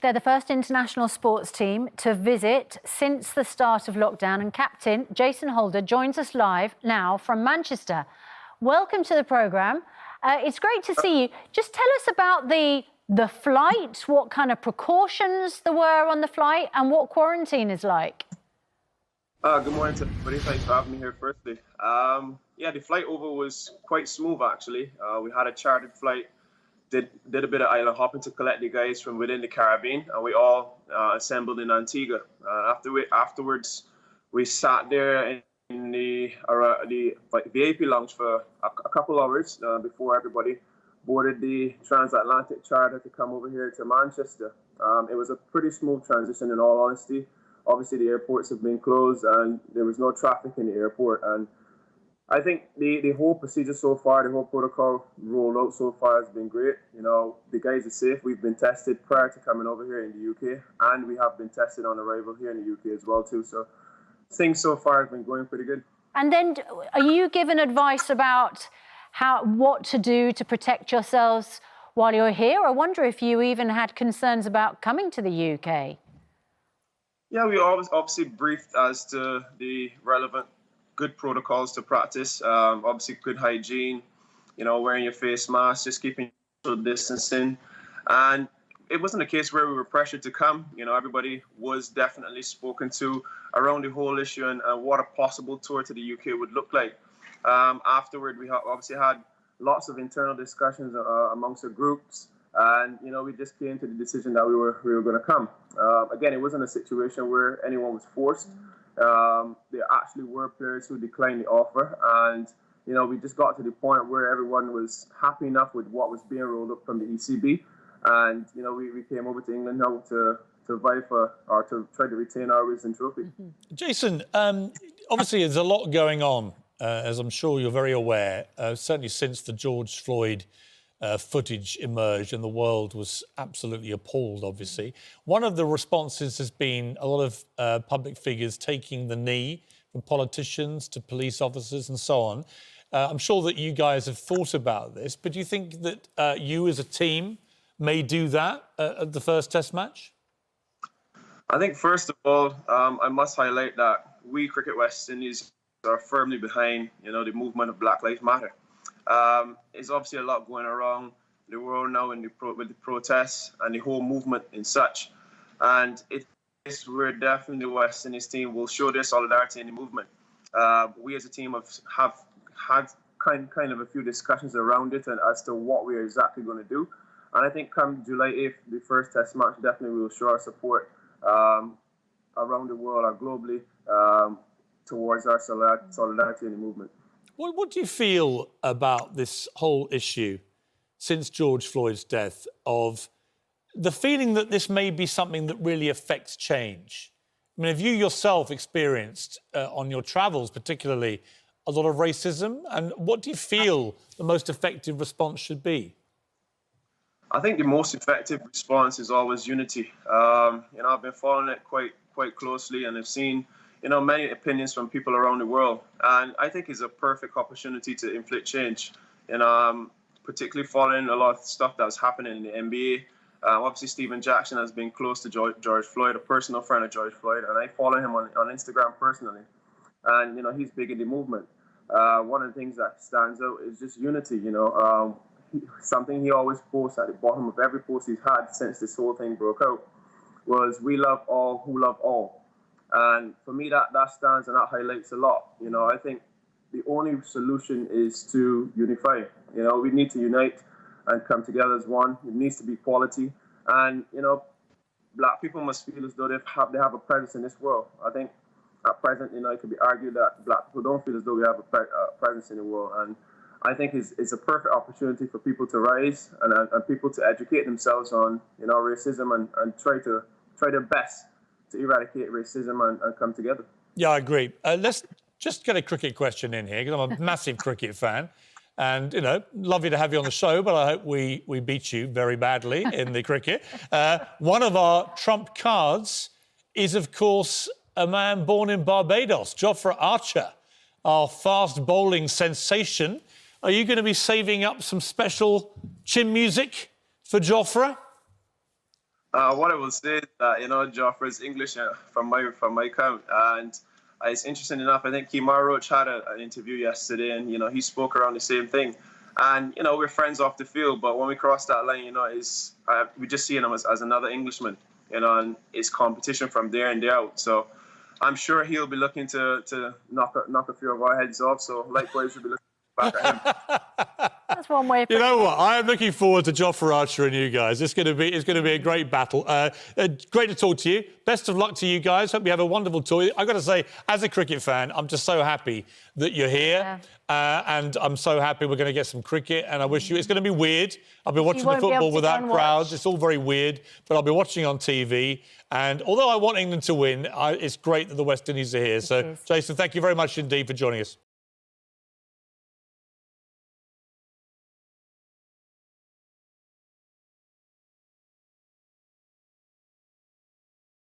They're the first international sports team to visit since the start of lockdown, and captain Jason Holder joins us live now from Manchester. Welcome to the programme. It's great to see you. Just tell us about the flight, what kind of precautions there were on the flight and what quarantine is like. Good morning to everybody. Thanks for having me here firstly. Yeah, the flight over was quite smooth actually. We had a chartered flight, did a bit of island hopping to collect the guys from within the Caribbean, and we all assembled in Antigua. Afterwards, we sat there in the VIP lounge for a couple hours before everybody boarded the transatlantic charter to come over here to Manchester. It was a pretty smooth transition in all honesty. Obviously, the airports have been closed and there was no traffic in the airport. And I think the whole procedure so far, the whole protocol rolled out so far has been great. You know, the guys are safe. We've been tested prior to coming over here in the UK, and we have been tested on arrival here in the UK as well too. So things so far have been going pretty good. And then are you given advice about what to do to protect yourselves while you're here? I wonder if you even had concerns about coming to the UK. Yeah, we always obviously briefed as to the relevant good protocols to practice. Obviously good hygiene, you know, wearing your face mask, just keeping social distancing. And it wasn't a case where we were pressured to come. You know, everybody was definitely spoken to around the whole issue and what a possible tour to the UK would look like. Afterward, we obviously had lots of internal discussions amongst the groups. And, you know, we just came to the decision that we were going to come. Again, it wasn't a situation where anyone was forced. There actually were players who declined the offer. And, you know, we just got to the point where everyone was happy enough with what was being rolled up from the ECB. And, you know, we came over to England now to vie for, or to try to retain our recent trophy. Mm-hmm. Jason, obviously there's a lot going on, as I'm sure you're very aware, certainly since the George Floyd footage emerged and the world was absolutely appalled, obviously. One of the responses has been a lot of public figures taking the knee, from politicians to police officers and so on. I'm sure that you guys have thought about this, but do you think that you as a team may do that at the first Test match? I think, first of all, I must highlight that we, Cricket West Indies, are firmly behind, you know, the movement of Black Lives Matter. There's obviously a lot going around the world now with the protests and the whole movement and such. And we're definitely the West Indies team will show their solidarity in the movement. We as a team have had kind of a few discussions around it and as to what we're exactly going to do. And I think come July 8th, the first Test match, definitely will show our support around the world or globally towards our solidarity in the movement. What do you feel about this whole issue since George Floyd's death, of the feeling that this may be something that really affects change? I mean, have you yourself experienced on your travels, particularly, a lot of racism? And what do you feel the most effective response should be? I think the most effective response is always unity. You know, I've been following it quite closely, and I've seen, you know, many opinions from people around the world. And I think it's a perfect opportunity to inflict change. And particularly following a lot of stuff that's happening in the NBA. Obviously, Stephen Jackson has been close to George Floyd, a personal friend of George Floyd, and I follow him on Instagram personally. And, you know, he's big in the movement. One of the things that stands out is just unity, you know. Something he always posts at the bottom of every post he's had since this whole thing broke out was, "We love all who love all." And for me, that stands and that highlights a lot. You know, I think the only solution is to unify. You know, we need to unite and come together as one. It needs to be quality. And, you know, Black people must feel as though they have a presence in this world. I think at present, you know, it could be argued that Black people don't feel as though we have a presence in the world. And I think it's a perfect opportunity for people to rise and people to educate themselves on, you know, racism and try their best to eradicate racism and come together. Yeah, I agree. Let's just get a cricket question in here, because I'm a massive cricket fan. And, you know, lovely to have you on the show, but I hope we beat you very badly in the cricket. One of our trump cards is, of course, a man born in Barbados, Jofra Archer, our fast bowling sensation. Are you going to be saving up some special chin music for Jofra? What I will say is that, Joffrey's English from my count, and it's interesting enough. I think Kemar Roach had an interview yesterday, and he spoke around the same thing. And we're friends off the field, but when we cross that line, we just see him as another Englishman, and it's competition from there and there out. So I'm sure he'll be looking to knock a few of our heads off. So likewise, we'll be looking back at him. That's one way of You know what? I am looking forward to Jofra Archer and you guys. It's going to be a great battle. Great to talk to you. Best of luck to you guys. Hope you have a wonderful tour. I've got to say, as a cricket fan, I'm just so happy that you're here. Yeah. And I'm so happy we're going to get some cricket. And I wish you... It's going to be weird. I'll be watching the football without crowds. It's all very weird. But I'll be watching on TV. And although I want England to win, it's great that the West Indies are here. So, Jason, thank you very much indeed for joining us.